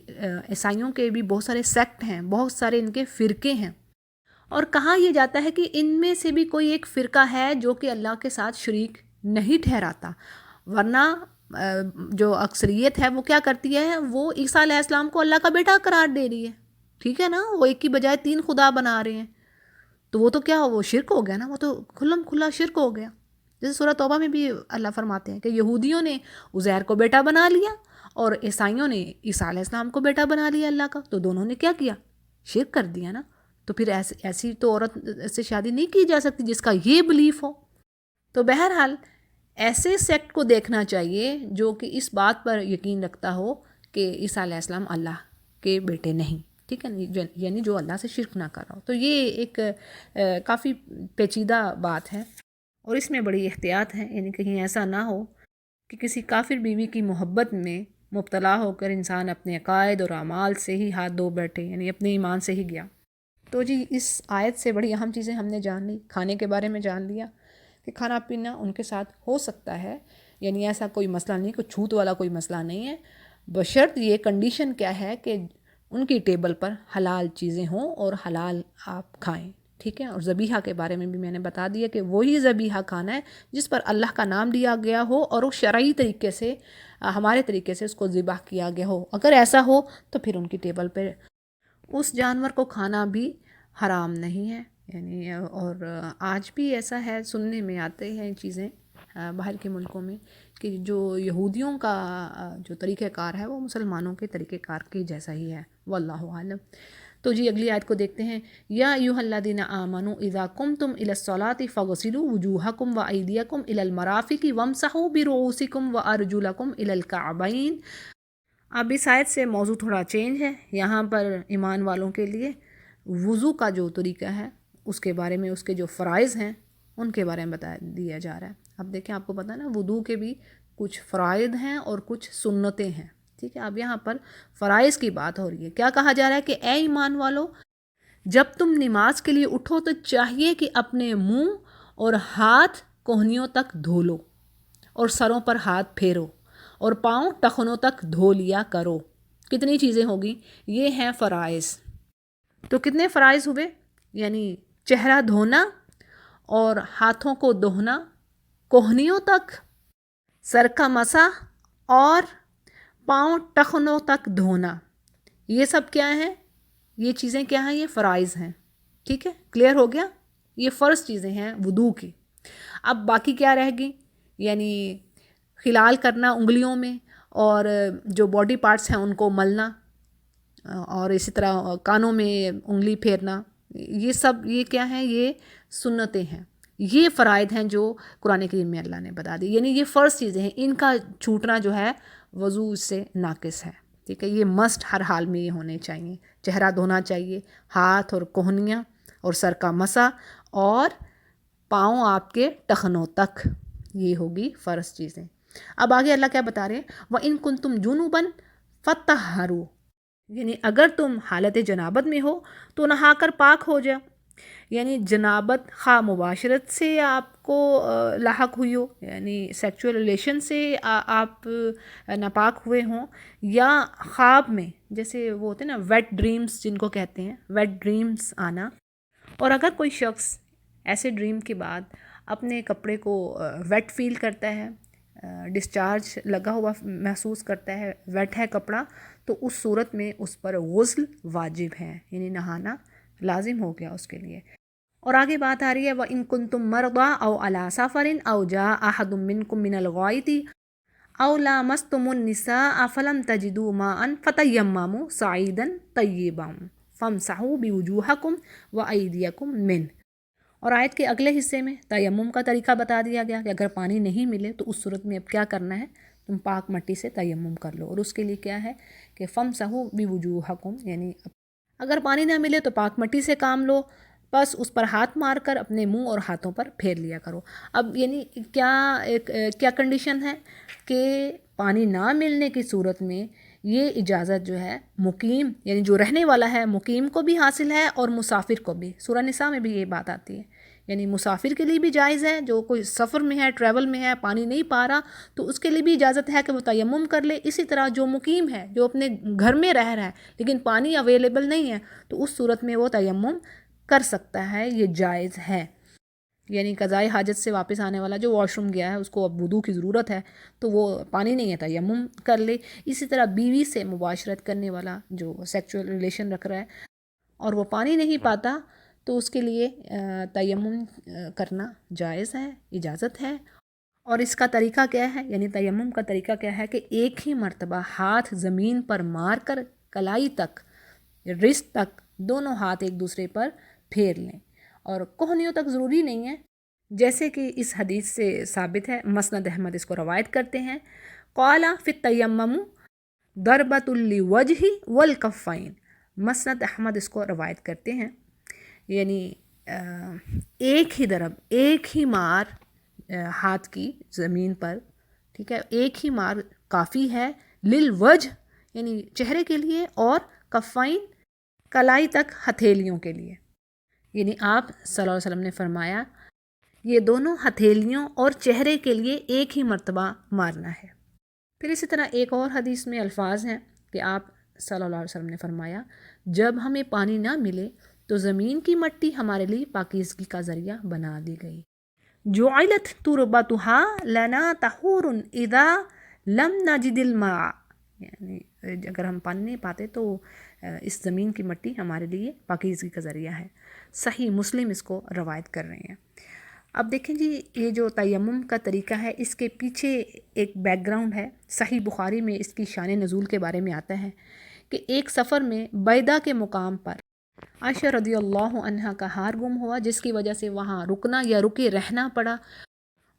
عیسائیوں کے بھی بہت سارے سیکٹ ہیں، بہت سارے ان کے فرقے ہیں، اور کہا یہ جاتا ہے کہ ان میں سے بھی کوئی ایک فرقہ ہے جو کہ اللہ کے ساتھ شریک نہیں ٹھہراتا، ورنہ جو اکثریت ہے وہ کیا کرتی ہے، وہ عیسیٰ علیہ السلام کو اللہ کا بیٹا قرار دے رہی ہے، ٹھیک ہے نا، وہ ایک کی بجائے 3 خدا بنا رہے ہیں، تو وہ تو کیا ہو، وہ شرک ہو گیا نا، وہ تو کھلم کھلا شرک ہو گیا۔ جیسے سورہ توبہ میں بھی اللہ فرماتے ہیں کہ یہودیوں نے عزیر کو بیٹا بنا لیا اور عیسائیوں نے عیسیٰ علیہ السلام کو بیٹا بنا لیا اللہ کا، تو دونوں نے کیا کیا، شرک کر دیا نا۔ تو پھر ایسی تو عورت سے شادی نہیں کی جا سکتی جس کا یہ بلیف ہو۔ تو بہرحال ایسے سیکٹ کو دیکھنا چاہیے جو کہ اس بات پر یقین رکھتا ہو کہ عیسیٰ علیہ السلام اللہ کے بیٹے نہیں، ٹھیک ہے، یعنی جو اللہ سے شرک نہ کر رہا ہو۔ تو یہ ایک کافی پیچیدہ بات ہے اور اس میں بڑی احتیاط ہے، یعنی کہیں ایسا نہ ہو کہ کسی کافر بیوی کی محبت میں مبتلا ہو کر انسان اپنے عقائد اور اعمال سے ہی ہاتھ دھو بیٹھے، یعنی اپنے ایمان سے ہی گیا۔ تو جی اس آیت سے بڑی اہم چیزیں ہم نے جان لی، کھانے کے بارے میں جان لیا کہ کھانا پینا ان کے ساتھ ہو سکتا ہے، یعنی ایسا کوئی مسئلہ نہیں، کوئی چھوت والا کوئی مسئلہ نہیں ہے، بشرط یہ کنڈیشن کیا ہے کہ ان کی ٹیبل پر حلال چیزیں ہوں اور حلال آپ کھائیں، ٹھیک ہے۔ اور ذبیحہ کے بارے میں بھی میں نے بتا دیا کہ وہی ذبیحہ کھانا ہے جس پر اللہ کا نام لیا گیا ہو اور وہ شرعی طریقے سے، ہمارے طریقے سے اس کو ذبح کیا گیا ہو، اگر ایسا ہو تو پھر ان کی ٹیبل پہ اس جانور کو کھانا بھی حرام نہیں ہے، یعنی اور آج بھی ایسا ہے، سننے میں آتے ہیں چیزیں باہر کے ملکوں میں کہ جو یہودیوں کا جو طریقہ کار ہے وہ مسلمانوں کے طریقہ کار کے جیسا ہی ہے، واللہ عالم۔ تو جی اگلی آیت کو دیکھتے ہیں، یا ایھا الذین آمنوا اذا قمتم الی الصلاۃ فاغسلوا وجوہکم وایدیکم الی المرافق وامسحوا برؤوسکم وارجلکم الی الکعبین۔ اب اس آیت سے موضوع تھوڑا چینج ہے، یہاں پر ایمان والوں کے لیے وضو کا جو طریقہ ہے اس کے بارے میں، اس کے جو فرائض ہیں ان کے بارے میں بتا دیا جا رہا ہے۔ اب دیکھیں، آپ کو پتہ ہے نا، وضو کے بھی کچھ فرائض ہیں اور کچھ سنتیں ہیں، ٹھیک ہے۔ اب یہاں پر فرائض کی بات ہو رہی ہے، کیا کہا جا رہا ہے کہ اے ایمان والو، جب تم نماز کے لیے اٹھو تو چاہیے کہ اپنے منہ اور ہاتھ کوہنیوں تک دھو لو اور سروں پر ہاتھ پھیرو اور پاؤں ٹخنوں تک دھو لیا کرو۔ کتنی چیزیں ہوگی، یہ ہیں فرائض۔ تو کتنے فرائض ہوئے، یعنی چہرہ دھونا اور ہاتھوں کو دھونا کوہنیوں تک، سر کا مسح اور پاؤں ٹخنوں تک دھونا، یہ سب کیا ہیں، یہ چیزیں کیا ہیں، یہ فرائض ہیں، ٹھیک ہے، کلیئر ہو گیا، یہ فرض چیزیں ہیں وضو کی۔ اب باقی کیا رہ گئی، یعنی خلال کرنا انگلیوں میں اور جو باڈی پارٹس ہیں ان کو ملنا، اور اسی طرح کانوں میں انگلی پھیرنا، یہ سب یہ کیا ہیں، یہ سنتیں ہیں، یہ فرائض ہیں جو قرآن کریم میں اللہ نے بتا دی، یعنی یہ فرض چیزیں ہیں، ان کا چھوٹنا جو ہے وضو اس سے ناقص ہے، ٹھیک ہے۔ یہ مسٹ ہر حال میں یہ ہونے چاہیے، چہرہ دھونا چاہیے، ہاتھ اور کوہنیاں اور سر کا مسح اور پاؤں آپ کے ٹخنوں تک، یہ ہوگی فرض چیزیں۔ اب آگے اللہ کیا بتا رہے ہیں، وَإِن كُنتُمْ جُنُبًا فَطَّهَّرُوا، یعنی اگر تم حالت جنابت میں ہو تو نہا کر پاک ہو جاؤ، یعنی جنابت خواہ مباشرت سے آپ کو لاحق ہوئی ہو، یعنی سیکچول ریلیشن سے آپ ناپاک ہوئے ہوں، یا خواب میں، جیسے وہ ہوتے ہیں نا ویٹ ڈریمز جن کو کہتے ہیں، ویٹ ڈریمز آنا، اور اگر کوئی شخص ایسے ڈریم کے بعد اپنے کپڑے کو ویٹ فیل کرتا ہے، ڈسچارج لگا ہوا محسوس کرتا ہے، ویٹ ہے کپڑا، تو اس صورت میں اس پر غسل واجب ہے، یعنی نہانا لازم ہو گیا اس کے لیے۔ اور آگے بات آ رہی ہے وَإِن كُنتُم مَرْضَىٰ أَوْ عَلَىٰ سَفَرٍ أَوْ جَاءَ أَحَدٌ مِّنكُم مِّنَ الْغَائِطِ أَوْ لَامَسْتُمُ النِّسَاءَ فَلَمْ تَجِدُوا مَاءً فَتَيَمَّمُوا صَعِيدًا طَيِّبًا فَامْسَحُوا بِوُجُوهِكُمْ وَأَيْدِيَكُمْ مِنْهُ۔ اور آیت کے اگلے حصے میں تیمم کا طریقہ بتا دیا گیا کہ اگر پانی نہیں ملے تو اس صورت میں اب کیا کرنا ہے، تم پاک مٹی سے تیمم کر لو، اور اس کے لیے کیا ہے کہ فَامْسَحُوا بِوُجُوهِكُمْ، یعنی اگر پانی نہ ملے تو پاک مٹی سے کام لو، بس اس پر ہاتھ مار کر اپنے منہ اور ہاتھوں پر پھیر لیا کرو۔ اب یعنی کیا کنڈیشن ہے کہ پانی نہ ملنے کی صورت میں یہ اجازت جو ہے مقیم یعنی جو رہنے والا ہے مقیم کو بھی حاصل ہے اور مسافر کو بھی۔ سورہ نساء میں بھی یہ بات آتی ہے، یعنی مسافر کے لیے بھی جائز ہے، جو کوئی سفر میں ہے، ٹریول میں ہے، پانی نہیں پا رہا تو اس کے لیے بھی اجازت ہے کہ وہ تیمم کر لے۔ اسی طرح جو مقیم ہے، جو اپنے گھر میں رہ رہا ہے لیکن پانی اویلیبل نہیں ہے، تو اس صورت میں وہ تیمم کر سکتا ہے، یہ جائز ہے۔ یعنی قضائے حاجت سے واپس آنے والا جو واش روم گیا ہے، اس کو اب وضو کی ضرورت ہے تو وہ پانی نہیں ہے، تیمم کر لے۔ اسی طرح بیوی سے مباشرت کرنے والا جو سیکچول ریلیشن رکھ رہا ہے اور وہ پانی نہیں پاتا تو اس کے لیے تیمم کرنا جائز ہے، اجازت ہے۔ اور اس کا طریقہ کیا ہے، یعنی تیمم کا طریقہ کیا ہے کہ ایک ہی مرتبہ ہاتھ زمین پر مار کر کلائی تک، رسٹ تک دونوں ہاتھ ایک دوسرے پر پھیر لیں، اور کوہنیوں تک ضروری نہیں ہے، جیسے کہ اس حدیث سے ثابت ہے۔ مسند احمد اس کو روایت کرتے ہیں، قال فی التیمم ضربۃ للوجہ والکفین۔ مسند احمد اس کو روایت کرتے ہیں، یعنی ایک ہی ضرب، ایک ہی مار ہاتھ کی زمین پر، ٹھیک ہے، ایک ہی مار کافی ہے، للوجہ یعنی چہرے کے لیے، اور کفین کلائی تک ہتھیلیوں کے لیے۔ یعنی آپ صلی اللہ علیہ وسلم نے فرمایا یہ دونوں ہتھیلیوں اور چہرے کے لیے ایک ہی مرتبہ مارنا ہے۔ پھر اسی طرح ایک اور حدیث میں الفاظ ہیں کہ آپ صلی اللہ علیہ وسلم نے فرمایا جب ہمیں پانی نہ ملے تو زمین کی مٹی ہمارے لیے پاکیزگی کا ذریعہ بنا دی گئی۔ جعلت تربتها لنا طہور اذا لم نجد الماء، یعنی اگر ہم پانی نہیں پاتے تو اس زمین کی مٹی ہمارے لیے پاکیزگی کا ذریعہ ہے۔ صحیح مسلم اس کو روایت کر رہے ہیں۔ اب دیکھیں جی، یہ جو تیمم کا طریقہ ہے اس کے پیچھے ایک بیک گراؤنڈ ہے۔ صحیح بخاری میں اس کی شان نزول کے بارے میں آتا ہے کہ ایک سفر میں بیدا کے مقام پر عائشہ رضی اللہ عنہا کا ہار گم ہوا، جس کی وجہ سے وہاں رکنا یا رکے رہنا پڑا،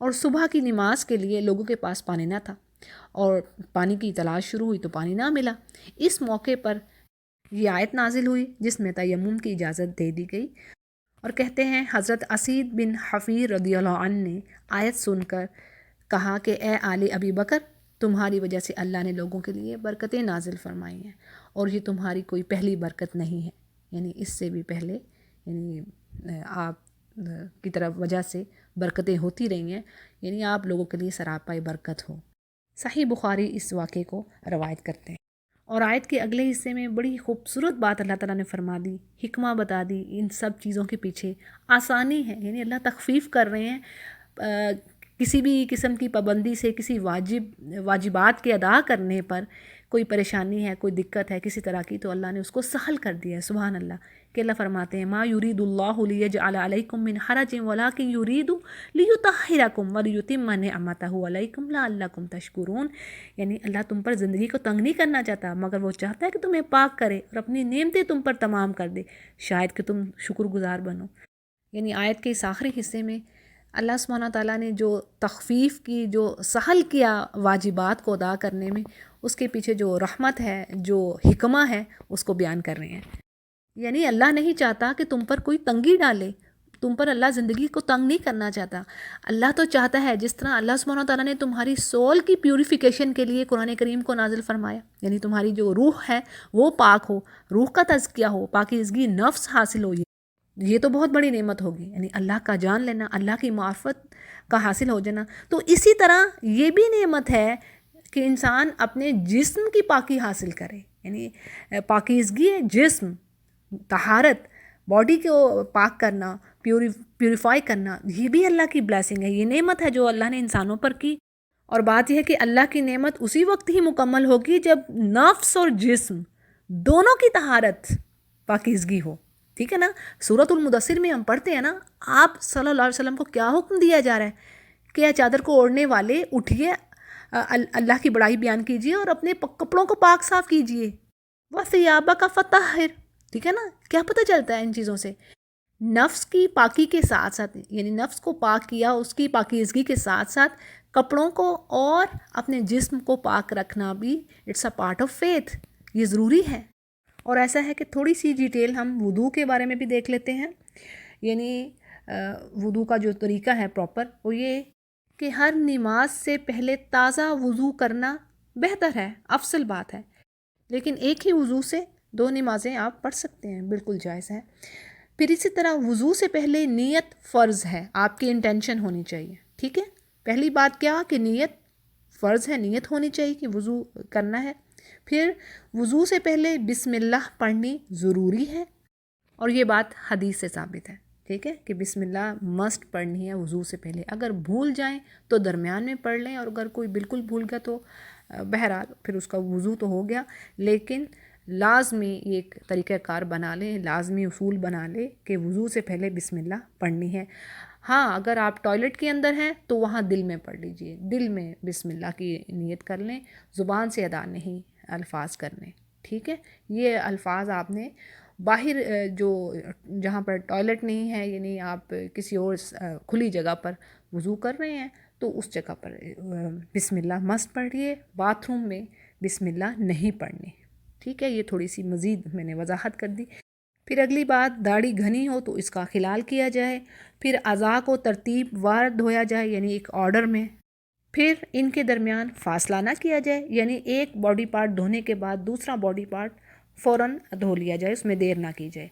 اور صبح کی نماز کے لیے لوگوں کے پاس پانی نہ تھا اور پانی کی تلاش شروع ہوئی تو پانی نہ ملا۔ اس موقع پر یہ آیت نازل ہوئی جس میں تیمم کی اجازت دے دی گئی، اور کہتے ہیں حضرت اسید بن حفیر رضی اللہ عنہ نے آیت سن کر کہا کہ اے آل ابی بکر، تمہاری وجہ سے اللہ نے لوگوں کے لیے برکتیں نازل فرمائی ہیں، اور یہ تمہاری کوئی پہلی برکت نہیں ہے، یعنی اس سے بھی پہلے یعنی آپ کی طرف وجہ سے برکتیں ہوتی رہی ہیں، یعنی آپ لوگوں کے لیے سراپا برکت ہو۔ صحیح بخاری اس واقعے کو روایت کرتے ہیں۔ اور آیت کے اگلے حصے میں بڑی خوبصورت بات اللہ تعالیٰ نے فرما دی، حکمہ بتا دی، ان سب چیزوں کے پیچھے آسانی ہے، یعنی اللہ تخفیف کر رہے ہیں۔ کسی بھی قسم کی پابندی سے، کسی واجبات کے ادا کرنے پر کوئی پریشانی ہے، کوئی دقت ہے کسی طرح کی، تو اللہ نے اس کو سہل کر دیا ہے، سبحان اللہ۔ کہ اللہ فرماتے ہیں ما یرید اللہ لیجعل علیکم من حرج ولکن یرید لیطہرکم ولیتم نعمتہ علیکم لعلکم تشکرون، یعنی اللہ تم پر زندگی کو تنگ نہیں کرنا چاہتا، مگر وہ چاہتا ہے کہ تمہیں پاک کرے اور اپنی نعمتیں تم پر تمام کر دے، شاید کہ تم شکر گزار بنو۔ یعنی آیت کے اس آخری حصے میں اللہ سبحانہ تعالیٰ نے جو تخفیف کی، جو سہل کیا واجبات کو ادا کرنے میں، اس کے پیچھے جو رحمت ہے، جو حکمہ ہے، اس کو بیان کر رہے ہیں۔ یعنی اللہ نہیں چاہتا کہ تم پر کوئی تنگی ڈالے، تم پر اللہ زندگی کو تنگ نہیں کرنا چاہتا۔ اللہ تو چاہتا ہے جس طرح اللہ سبحانہ تعالیٰ نے تمہاری سول کی پیوریفیکیشن کے لیے قرآن کریم کو نازل فرمایا، یعنی تمہاری جو روح ہے وہ پاک ہو، روح کا تزکیہ ہو، پاکیزگی نفس حاصل ہو، یہ تو بہت بڑی نعمت ہوگی، یعنی اللہ کا جان لینا، اللہ کی معرفت کا حاصل ہو جانا۔ تو اسی طرح یہ بھی نعمت ہے کہ انسان اپنے جسم کی پاکی حاصل کرے، یعنی پاکیزگی جسم، طہارت، باڈی کو پاک کرنا، پیوریفائی کرنا، یہ بھی اللہ کی بلیسنگ ہے، یہ نعمت ہے جو اللہ نے انسانوں پر کی۔ اور بات یہ ہے کہ اللہ کی نعمت اسی وقت ہی مکمل ہوگی جب نفس اور جسم دونوں کی طہارت، پاکیزگی ہو۔ ٹھیک ہے نا. سورۃ المدثر میں ہم پڑھتے ہیں نا, آپ صلی اللہ علیہ وسلم کو کیا حکم دیا جا رہا ہے کہ چادر کو اوڑھنے والے اٹھیے, اللہ کی بڑائی بیان کیجیے اور اپنے کپڑوں کو پاک صاف کیجیے. وَثِيَابَكَ فَطَهِّرْ. ٹھیک ہے نا, کیا پتہ چلتا ہے ان چیزوں سے؟ نفس کی پاکی کے ساتھ ساتھ, یعنی نفس کو پاک کیا, اس کی پاکیزگی کے ساتھ ساتھ کپڑوں کو اور اپنے جسم کو پاک رکھنا بھی it's a part of faith, یہ ضروری ہے. اور ایسا ہے کہ تھوڑی سی ڈیٹیل ہم وضو کے بارے میں بھی دیکھ لیتے ہیں. یعنی وضو کا جو طریقہ ہے پراپر, وہ یہ کہ ہر نماز سے پہلے تازہ وضو کرنا بہتر ہے, افضل بات ہے. لیکن ایک ہی وضو سے 2 نمازیں آپ پڑھ سکتے ہیں, بالکل جائز ہے. پھر اسی طرح وضو سے پہلے نیت فرض ہے, آپ کی انٹینشن ہونی چاہیے. ٹھیک ہے, پہلی بات کیا کہ نیت فرض ہے, نیت ہونی چاہیے کہ وضو کرنا ہے. پھر وضو سے پہلے بسم اللہ پڑھنی ضروری ہے, اور یہ بات حدیث سے ثابت ہے. ٹھیک ہے, کہ بسم اللہ مسٹ پڑھنی ہے وضو سے پہلے. اگر بھول جائیں تو درمیان میں پڑھ لیں, اور اگر کوئی بالکل بھول گیا تو بہرحال پھر اس کا وضو تو ہو گیا, لیکن لازمی ایک طریقہ کار بنا لیں, لازمی اصول بنا لیں کہ وضو سے پہلے بسم اللہ پڑھنی ہے. ہاں, اگر آپ ٹوائلٹ کے اندر ہیں تو وہاں دل میں پڑھ لیجئے, دل میں بسم اللہ کی نیت کر لیں, زبان سے ادا نہیں الفاظ کرنے. ٹھیک ہے, یہ الفاظ آپ نے باہر جو جہاں پر ٹوائلٹ نہیں ہے, یعنی آپ کسی اور کھلی جگہ پر وضو کر رہے ہیں تو اس جگہ پر بسم اللہ مست پڑھیے, باتھ روم میں بسم اللہ نہیں پڑھنی. ٹھیک ہے, یہ تھوڑی سی مزید میں نے وضاحت کر دی. پھر اگلی بات, داڑھی گھنی ہو تو اس کا خلال کیا جائے. پھر اعضاء کو ترتیب وار دھویا جائے, یعنی ایک آرڈر میں. پھر ان کے درمیان فاصلہ نہ کیا جائے, یعنی ایک باڈی پارٹ دھونے کے بعد دوسرا باڈی پارٹ فوراً دھو لیا جائے, اس میں دیر نہ کی جائے,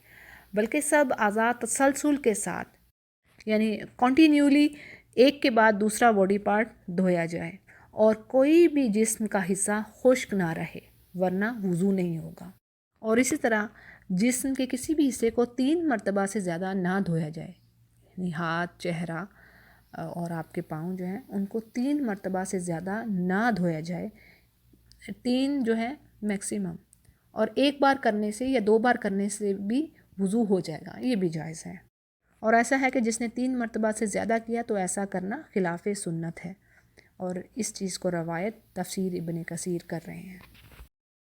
بلکہ سب اعضاء تسلسل کے ساتھ, یعنی کنٹینیولی ایک کے بعد دوسرا باڈی پارٹ دھویا جائے, اور کوئی بھی جسم کا حصہ خشک نہ رہے, ورنہ وضو نہیں ہوگا. اور اسی طرح جسم کے کسی بھی حصے کو 3 مرتبہ سے زیادہ نہ دھویا جائے, یعنی ہاتھ, چہرہ اور آپ کے پاؤں جو ہیں ان کو 3 مرتبہ سے زیادہ نہ دھویا جائے. 3 جو ہے میکسیمم, اور ایک بار کرنے سے یا 2 بار کرنے سے بھی وضو ہو جائے گا, یہ بھی جائز ہے. اور ایسا ہے کہ جس نے 3 مرتبہ سے زیادہ کیا تو ایسا کرنا خلاف سنت ہے, اور اس چیز کو روایت تفسیر ابن کثیر کر رہے ہیں.